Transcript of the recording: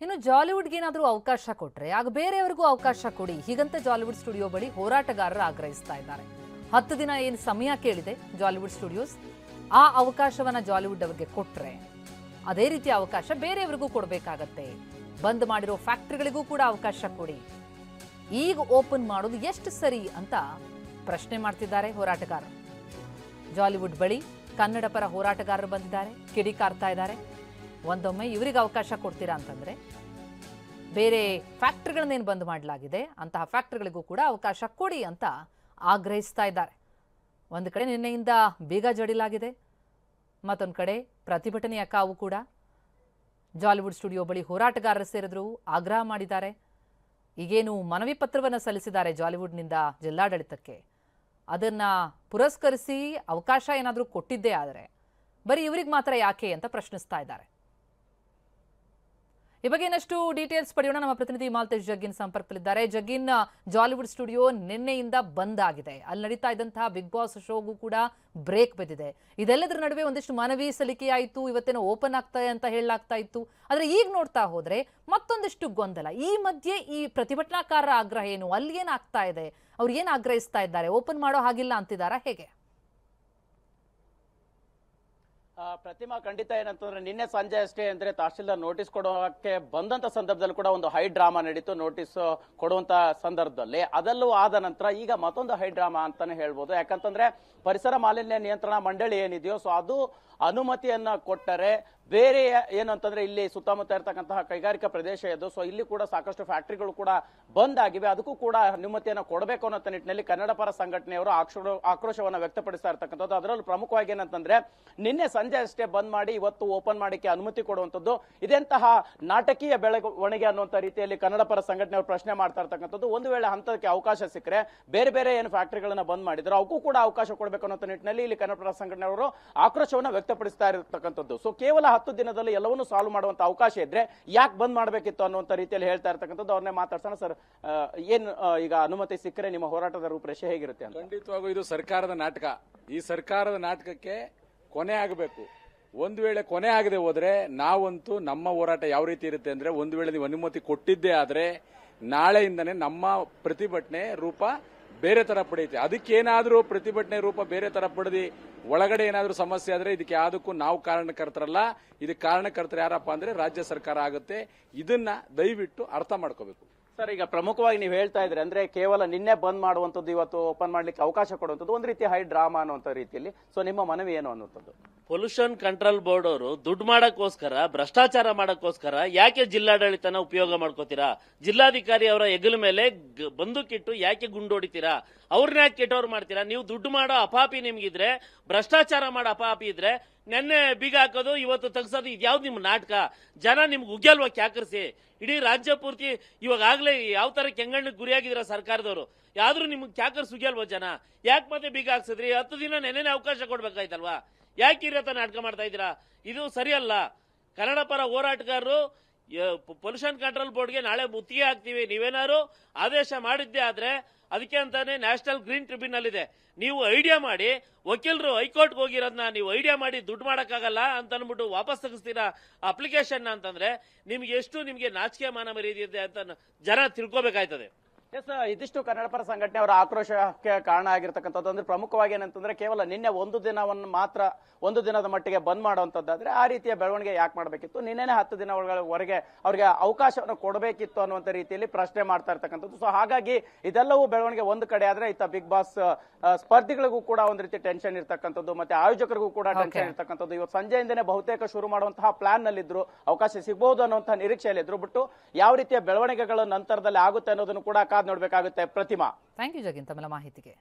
ಇನ್ನು ಜಾಲಿವುಡ್ಗೆ ಏನಾದರೂ ಅವಕಾಶ ಕೊಟ್ರೆ ಆಗ ಬೇರೆಯವರಿಗೂ ಅವಕಾಶ ಕೊಡಿ, ಹೀಗಂತ ಜಾಲಿವುಡ್ ಸ್ಟುಡಿಯೋ ಬಳಿ ಹೋರಾಟಗಾರರು ಆಗ್ರಹಿಸ್ತಾ ಇದ್ದಾರೆ. 10 ದಿನ ಏನು ಸಮಯ ಕೇಳಿದೆ ಜಾಲಿವುಡ್ ಸ್ಟುಡಿಯೋಸ್, ಆ ಅವಕಾಶವನ್ನ ಜಾಲಿವುಡ್ ಅವರಿಗೆ ಕೊಟ್ರೆ ಅದೇ ರೀತಿಯ ಅವಕಾಶ ಬೇರೆಯವರಿಗೂ ಕೊಡಬೇಕಾಗತ್ತೆ. ಬಂದ್ ಮಾಡಿರೋ ಫ್ಯಾಕ್ಟರಿಗಳಿಗೂ ಕೂಡ ಅವಕಾಶ ಕೊಡಿ. ಈಗ ಓಪನ್ ಮಾಡೋದು ಎಷ್ಟು ಸರಿ ಅಂತ ಪ್ರಶ್ನೆ ಮಾಡ್ತಿದ್ದಾರೆ ಹೋರಾಟಗಾರರು. ಜಾಲಿವುಡ್ ಬಳಿ ಕನ್ನಡ ಪರ ಹೋರಾಟಗಾರರು ಬಂದಿದ್ದಾರೆ, ಕಿಡಿಕಾರ್ತಾ ಇದ್ದಾರೆ. ಒಂದೊಮ್ಮೆ ಇವರಿಗೆ ಅವಕಾಶ ಕೊಡ್ತೀರಾ ಅಂತಂದ್ರೆ ಬೇರೆ ಫ್ಯಾಕ್ಟರಿಗಳನ್ನೇನು ಬಂದ್ ಮಾಡಲಾಗಿದೆ ಅಂತಹ ಫ್ಯಾಕ್ಟರಿಗಳಿಗೂ ಕೂಡ ಅವಕಾಶ ಕೊಡಿ ಅಂತ ಆಗ್ರಹಿಸ್ತಾ ಇದ್ದಾರೆ. ಒಂದು ಕಡೆ ನಿನ್ನೆಯಿಂದ ಬೀಗ ಜಡಿಲಾಗಿದೆ, ಮತ್ತೊಂದು ಕಡೆ ಪ್ರತಿಭಟನೆಯ ಕಾವು ಕೂಡ. ಜಾಲಿವುಡ್ ಸ್ಟುಡಿಯೋ ಬಳಿ ಹೋರಾಟಗಾರರು ಸೇರಿದ್ರು, ಆಗ್ರಹ ಮಾಡಿದ್ದಾರೆ. ಈಗೇನು ಮನವಿ ಪತ್ರವನ್ನು ಸಲ್ಲಿಸಿದ್ದಾರೆ ಜಾಲಿವುಡ್ನಿಂದ ಜಿಲ್ಲಾಡಳಿತಕ್ಕೆ, ಅದನ್ನ ಪುರಸ್ಕರಿಸಿ ಅವಕಾಶ ಏನಾದರೂ ಕೊಟ್ಟಿದ್ದೇ ಆದರೆ ಬರೀ ಇವರಿಗೆ ಮಾತ್ರ ಯಾಕೆ ಅಂತ ಪ್ರಶ್ನಿಸ್ತಾ ಇದ್ದಾರೆ. ಈ ಬಗ್ಗೆ ಇನ್ನಷ್ಟು ಡೀಟೇಲ್ಸ್ ಪಡೆಯೋಣ. ನಮ್ಮ ಪ್ರತಿನಿಧಿ ಮಾಲ್ತೇಶ್ ಜಗ್ಗಿನ್ ಸಂಪರ್ಕದಲ್ಲಿದ್ದಾರೆ. ಜಗ್ಗಿನ್, ಜಾಲಿವುಡ್ ಸ್ಟುಡಿಯೋ ನಿನ್ನೆಯಿಂದ ಬಂದ್ ಆಗಿದೆ, ಅಲ್ಲಿ ನಡೀತಾ ಇದ್ದಂತಹ ಬಿಗ್ ಬಾಸ್ ಶೋಗೂ ಕೂಡ ಬ್ರೇಕ್ ಬಿದ್ದಿದೆ. ಇದೆಲ್ಲದರ ನಡುವೆ ಒಂದಿಷ್ಟು ಮನವಿ ಸಲ್ಲಿಕೆಯಾಯಿತು, ಇವತ್ತೇನೋ ಓಪನ್ ಆಗ್ತದೆ ಅಂತ ಹೇಳಲಾಗ್ತಾ ಇತ್ತು. ಆದ್ರೆ ಈಗ ನೋಡ್ತಾ ಹೋದ್ರೆ ಮತ್ತೊಂದಿಷ್ಟು ಗೊಂದಲ. ಈ ಮಧ್ಯೆ ಈ ಪ್ರತಿಭಟನಾಕಾರರ ಆಗ್ರಹ ಏನು, ಅಲ್ಲಿ ಏನಾಗ್ತಾ ಇದೆ, ಅವ್ರು ಏನ್ ಆಗ್ರಹಿಸ್ತಾ ಇದ್ದಾರೆ? ಓಪನ್ ಮಾಡೋ ಹಾಗಿಲ್ಲ ಅಂತಿದ್ದಾರಾ, ಹೇಗೆ? ಪ್ರತಿಮಾ, ಖಂಡಿತ ಏನಂತಂದ್ರೆ ನಿನ್ನೆ ಸಂಜೆ ಅಷ್ಟೇ ಅಂದ್ರೆ ತಹಶೀಲ್ದಾರ್ ನೋಟಿಸ್ ಕೊಡೋಕೆ ಬಂದಂತ ಸಂದರ್ಭದಲ್ಲಿ ಕೂಡ ಒಂದು ಹೈ ಡ್ರಾಮಾ ನಡೀತು. ನೋಟಿಸ್ ಕೊಡುವಂತ ಸಂದರ್ಭದಲ್ಲಿ ಅದೆಲ್ಲೂ ಆದ ನಂತರ ಈಗ ಮತ್ತೊಂದು ಹೈ ಡ್ರಾಮಾ ಅಂತಾನೆ ಹೇಳ್ಬೋದು. ಯಾಕಂತಂದ್ರೆ ಪರಿಸರ ಮಾಲಿನ್ಯ ನಿಯಂತ್ರಣ ಮಂಡಳಿ ಏನಿದೆಯೋ ಸೊ ಅದು ಅನುಮತಿಯನ್ನ ಕೊಟ್ಟರೆ ಬೇರೆ ಏನಂತಂದ್ರೆ ಇಲ್ಲಿ ಸುತ್ತಮುತ್ತ ಇರತಕ್ಕಂತಹ ಕೈಗಾರಿಕಾ ಪ್ರದೇಶ ಇದು. ಸೊ ಇಲ್ಲಿ ಕೂಡ ಸಾಕಷ್ಟು ಫ್ಯಾಕ್ಟರಿಗಳು ಕೂಡ ಬಂದ್ ಆಗಿವೆ, ಅದಕ್ಕೂ ಕೂಡ ಅನುಮತಿಯನ್ನು ಕೊಡಬೇಕು ಅನ್ನೋ ನಿಟ್ಟಿನಲ್ಲಿ ಕನ್ನಡ ಪರ ಸಂಘಟನೆಯವರು ಆಕ್ರೋಶವನ್ನ ವ್ಯಕ್ತಪಡಿಸ್ತಾ ಇರ್ತಕ್ಕಂಥದ್ದು. ಅದರಲ್ಲೂ ಪ್ರಮುಖವಾಗಿ ಏನಂತಂದ್ರೆ ನಿನ್ನೆ ಸಂಜೆ ಅಷ್ಟೇ ಬಂದ್ ಮಾಡಿ ಇವತ್ತು ಓಪನ್ ಮಾಡಿಕೆ ಅನುಮತಿ ಕೊಡುವಂತದ್ದು ಇದೆಂತಹ ನಾಟಕೀಯ ಬೆಳವಣಿಗೆ ಅನ್ನುವಂತ ರೀತಿಯಲ್ಲಿ ಕನ್ನಡ ಪರ ಸಂಘಟನೆಯವರು ಪ್ರಶ್ನೆ ಮಾಡ್ತಾ ಇರ್ತಕ್ಕಂಥದ್ದು. ಒಂದು ವೇಳೆ ಹಂತಕ್ಕೆ ಅವಕಾಶ ಸಿಕ್ಕರೆ ಬೇರೆ ಬೇರೆ ಏನು ಫ್ಯಾಕ್ಟರಿಗಳನ್ನ ಬಂದ್ ಮಾಡಿದ್ರು ಅವಕ್ಕೂ ಕೂಡ ಅವಕಾಶ ಕೊಡಬೇಕು ಅನ್ನೋ ನಿಟ್ಟಿನಲ್ಲಿ ಇಲ್ಲಿ ಕನ್ನಡ ಪರ ಸಂಘಟನೆಯವರು ಆಕ್ರೋಶವನ್ನ ವ್ಯಕ್ತಪಡಿಸ್ತಾ ಇರತಕ್ಕಂಥದ್ದು. ಸೊ ಕೇವಲ 10 ದಿನದಲ್ಲಿ ಎಲ್ಲವನ್ನೂ ಸಾಲ್ವ್ ಮಾಡುವಂತ ಅವಕಾಶ ಇದ್ರೆ ಯಾಕೆ ಬಂದ್ ಮಾಡಬೇಕಿತ್ತು ಅನ್ನುವಂತ ರೀತಿಯಲ್ಲಿ ಹೇಳ್ತಾ ಇರ್ತಕ್ಕಂಥದ್ದು. ಅವ್ರನ್ನೇ ಮಾತಾಡ್ಸೋಣ. ಸರ್, ಏನ್ ಈಗ ಅನುಮತಿ ಸಿಕ್ಕರೆ ನಿಮ್ಮ ಹೋರಾಟದ ರೂಪರೇಷೆ ಹೇಗಿರುತ್ತೆ ಅಂತ? ಖಂಡಿತವಾಗೂ ಇದು ಸರ್ಕಾರದ ನಾಟಕ. ಈ ಸರ್ಕಾರದ ನಾಟಕಕ್ಕೆ ಕೊನೆ ಆಗಬೇಕು. ಒಂದು ವೇಳೆ ಕೊನೆ ಆಗದೆ ಹೋದ್ರೆ ನಾವಂತೂ ನಮ್ಮ ಹೋರಾಟ ಯಾವ ರೀತಿ ಇರುತ್ತೆ ಅಂದ್ರೆ, ಒಂದು ವೇಳೆ ನೀವು ಅನುಮತಿ ಕೊಟ್ಟಿದ್ದೇ ಆದ್ರೆ ನಾಳೆಯಿಂದನೇ ನಮ್ಮ ಪ್ರತಿಭಟನೆ ರೂಪ ಬೇರೆ ತರ ಪಡೆಯುತ್ತೆ. ಅದಕ್ಕೇನಾದ್ರೂ ಪ್ರತಿಭಟನೆ ರೂಪ ಬೇರೆ ತರ ಪಡೆದಿ ಒಳಗಡೆ ಏನಾದ್ರೂ ಸಮಸ್ಯೆ ಆದ್ರೆ ಇದಕ್ಕೆ ಯಾವುದಕ್ಕೂ ನಾವು ಕಾರಣಕರ್ತರಲ್ಲ. ಇದಕ್ಕೆ ಕಾರಣಕರ್ತರು ಯಾರಪ್ಪ ಅಂದ್ರೆ ರಾಜ್ಯ ಸರ್ಕಾರ ಆಗುತ್ತೆ. ಇದನ್ನ ದಯವಿಟ್ಟು ಅರ್ಥ ಮಾಡ್ಕೋಬೇಕು. ಸರ್, ಈಗ ಪ್ರಮುಖವಾಗಿ ನೀವು ಹೇಳ್ತಾ ಇದ್ರೆ ಅಂದ್ರೆ ಕೇವಲ ನಿನ್ನೆ ಬಂದ್ ಮಾಡುವಂತದ್ದು ಇವತ್ತು ಓಪನ್ ಮಾಡ್ಲಿಕ್ಕೆ ಅವಕಾಶ ಕೊಡುವಂತದ್ದು ಒಂದು ರೀತಿ ಹೈ ಡ್ರಾಮಾ ಅನ್ನುವಂತ ರೀತಿಯಲ್ಲಿ. ಸೊ ನಿಮ್ಮ ಮನವಿ ಏನು ಅನ್ನುವಂಥದ್ದು? ಪೊಲ್ಯೂಷನ್ ಕಂಟ್ರೋಲ್ ಬೋರ್ಡ್ ಅವರು ದುಡ್ಡು ಮಾಡಕ್ಕೋಸ್ಕರ, ಭ್ರಷ್ಟಾಚಾರ ಮಾಡಕ್ಕೋಸ್ಕರ ಯಾಕೆ ಜಿಲ್ಲಾಡಳಿತನ ಉಪಯೋಗ ಮಾಡ್ಕೋತೀರಾ? ಜಿಲ್ಲಾಧಿಕಾರಿ ಅವರ ಹೆಗಲ ಮೇಲೆ ಬಂದೂಕಿಟ್ಟು ಯಾಕೆ ಗುಂಡೋಡಿತೀರಾ? ಅವ್ರನ್ನ ಯಾಕೆ ಕೆಟ್ಟವ್ರು ಮಾಡ್ತೀರಾ? ನೀವು ದುಡ್ಡು ಮಾಡೋ ಅಪಾಪಿ ನಿಮ್ಗಿದ್ರೆ, ಭ್ರಷ್ಟಾಚಾರ ಮಾಡೋ ಅಪಾಪಿ ಇದ್ರೆ ನೆನ್ನೆ ಬೀಗ ಹಾಕೋದು ಇವತ್ತು ತೆಗ್ಸೋದು ಇದ್ಯಾವ್ದು ನಿಮ್ಮ ನಾಟಕ? ಜನ ನಿಮ್ಗೆ ಉಗ್ಯಲ್ವಾ ಕ್ಯಾಕರಿಸಿ? ಇಡೀ ರಾಜ್ಯ ಪೂರ್ತಿ ಇವಾಗಲೇ ಯಾವ ತರ ಕೆಂಗಣ್ಣಿಗೆ ಗುರಿಯಾಗಿದ್ದೀರಾ ಸರ್ಕಾರದವರು? ಯಾವ್ದು ನಿಮ್ಗೆ ಕ್ಯಾಕರ್ ಸುಗ್ಯಲ್ವಾ ಜನ? ಯಾಕೆ ಮತ್ತೆ ಬೀಗ ಹಾಕ್ಸಿದ್ರಿ? 10 ದಿನ ನೆನ್ನೆ ಅವಕಾಶ ಕೊಡ್ಬೇಕಾಯ್ತಲ್ವಾ? ಯಾಕೆ ಈ ರೀತಿ ನಾಟಕ ಮಾಡ್ತಾ ಇದ್ದೀರಾ? ಇದು ಸರಿಯಲ್ಲ. ಕನ್ನಡ ಪರ ಹೋರಾಟಗಾರರು ಪೊಲ್ಯೂಷನ್ ಕಂಟ್ರೋಲ್ ಬೋರ್ಡ್ಗೆ ನಾಳೆ ಮುತ್ತಿಗೆ ಹಾಕ್ತೀವಿ, ನೀವೇನಾದ್ರು ಆದೇಶ ಮಾಡಿದ್ದೆ ಆದ್ರೆ ಅದಕ್ಕೆ ಅಂತಾನೆ ನ್ಯಾಷನಲ್ ಗ್ರೀನ್ ಟ್ರಿಬ್ಯುನಲ್ ಇದೆ. ನೀವು ಐಡಿಯಾ ಮಾಡಿ, ವಕೀಲರು ಹೈಕೋರ್ಟ್ಗೆ ಹೋಗಿರೋದನ್ನ ನೀವು ಐಡಿಯಾ ಮಾಡಿ ದುಡ್ಡು ಮಾಡಕ್ಕಾಗಲ್ಲ ಅಂತ ಅನ್ಬಿಟ್ಟು ವಾಪಸ್ ತೆಗಿಸ್ತೀರಾ ಅಪ್ಲಿಕೇಶನ್ ಅಂತಂದ್ರೆ ನಿಮ್ಗೆ ನಾಚಿಕೆ ಮಾನ ಮರ್ಯಾದೆ ಇದೆ ಅಂತ ಜನ ತಿಳ್ಕೊಬೇಕಾಯ್ತದೆ. ಎಸ್, ಇದಿಷ್ಟು ಕನ್ನಡ ಪರ ಸಂಘಟನೆ ಅವರ ಆಕ್ರೋಶಕ್ಕೆ ಕಾರಣ ಆಗಿರ್ತಕ್ಕಂಥದ್ದು. ಅಂದ್ರೆ ಪ್ರಮುಖವಾಗಿ ಏನಂತಂದ್ರೆ ಕೇವಲ ನಿನ್ನೆ ಒಂದು ದಿನದ ಮಟ್ಟಿಗೆ ಬಂದ್ ಮಾಡುವಂತದ್ದಾದ್ರೆ ಆ ರೀತಿಯ ಬೆಳವಣಿಗೆ ಯಾಕೆ ಮಾಡಬೇಕಿತ್ತು? ನಿನ್ನೆನೆ 10 ದಿನಗಳವರೆಗೆ ಅವರಿಗೆ ಅವಕಾಶವನ್ನು ಕೊಡಬೇಕಿತ್ತು ಅನ್ನುವಂತ ರೀತಿಯಲ್ಲಿ ಪ್ರಶ್ನೆ ಮಾಡ್ತಾ ಇರ್ತಕ್ಕಂಥದ್ದು. ಸೊ ಹಾಗಾಗಿ ಇದೆಲ್ಲವೂ ಬೆಳವಣಿಗೆ ಒಂದು ಕಡೆ ಆದ್ರೆ ಇತ್ತ ಬಿಗ್ ಬಾಸ್ ಸ್ಪರ್ಧಿಗಳಿಗೂ ಕೂಡ ಒಂದು ರೀತಿ ಟೆನ್ಷನ್ ಇರ್ತಕ್ಕಂಥದ್ದು, ಮತ್ತೆ ಆಯೋಜಕರಿಗೂ ಕೂಡ ಟೆನ್ಷನ್ ಇರ್ತಕ್ಕಂಥದ್ದು. ಇವತ್ತು ಸಂಜೆಯಿಂದನೇ ಬಹುತೇಕ ಶುರು ಮಾಡುವಂತಹ ಪ್ಲಾನ್ ನಲ್ಲಿದ್ರು, ಅವಕಾಶ ಸಿಗಬಹುದು ಅನ್ನುವಂತಹ ನಿರೀಕ್ಷೆಯಲ್ಲಿದ್ರು. ಬಿಟ್ಟು ಯಾವ ರೀತಿಯ ಬೆಳವಣಿಗೆಗಳು ನಂತರದಲ್ಲಿ ಆಗುತ್ತೆ ಅನ್ನೋದನ್ನು ಕೂಡ ಕಾದ್ ನೋಡ್ಬೇಕಾಗುತ್ತೆ. ಪ್ರತಿಮಾ, ಥ್ಯಾಂಕ್ ಯು ಜಗಿನ್ ತಮ್ಮ ಮಾಹಿತಿಗೆ.